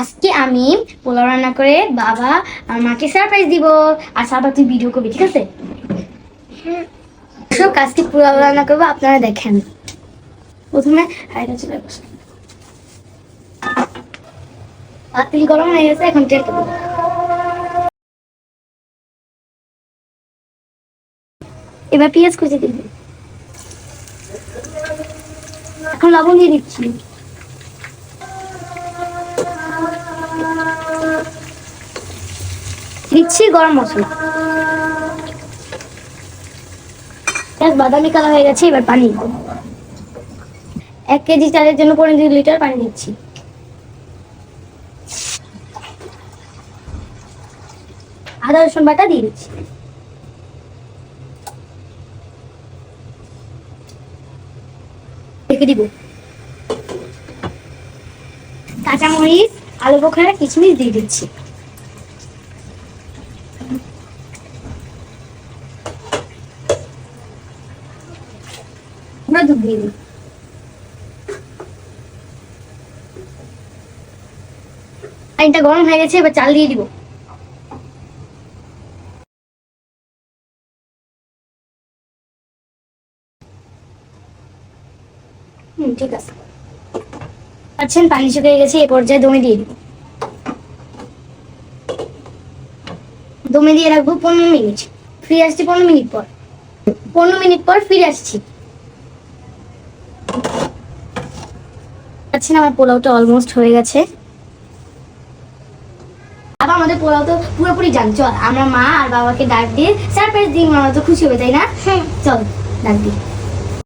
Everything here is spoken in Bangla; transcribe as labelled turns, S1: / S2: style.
S1: আজকে আমি পোলাও রান্না করে বাবা আর মাকে সারপ্রাইজ দিব। আর সারপ্রাইজ তুই ভিডিও করবি, ঠিক আছে? সব আজকে পোলাও রান্না করবো, আপনারা দেখেন। প্রথমে হাইটা চলে বসে তেল গরম হয়ে গেছে, এখন তেল দেবো। এবার পেঁয়াজ কুচি দিব, এখন লবণ দিয়ে দিচ্ছি। দিচ্ছি গরম মশলা। বাদামি কালার হয়ে গেছে, এবার পানি। 1 কেজি চালের জন্য 2.5 লিটার পানি দিচ্ছি। আদা রসুন বাটা দিয়ে দিচ্ছি। ঢেকে দিব। কাঁচামরিচ, আলু বোখারা, কিশমিশ দিয়ে দিচ্ছি। আমরা দুধ দিয়ে দিই। পানিটা গরম হয়ে গেছে, এবার চাল দিয়ে দিব। ঠিক আছে, পাচ্ছেন পানি শুকিয়ে গেছে। এই পর্যায়ে দমে দিয়ে দিব। দমে দিয়ে রাখবো 15 মিনিট। ফিরে আসছি 15 মিনিট পর। 15 মিনিট পর ফিরে আসছি। পাচ্ছেন আমার পোলাওটা অলমোস্ট হয়ে গেছে। আবার আমাদের পোলাও তো পুরোপুরি জান। চল আমরা মা আর বাবাকে ডাক দিয়ে সারপ্রাইজ দিই, মামা তো খুশি হবে, তাই না? চল ডাক দিই।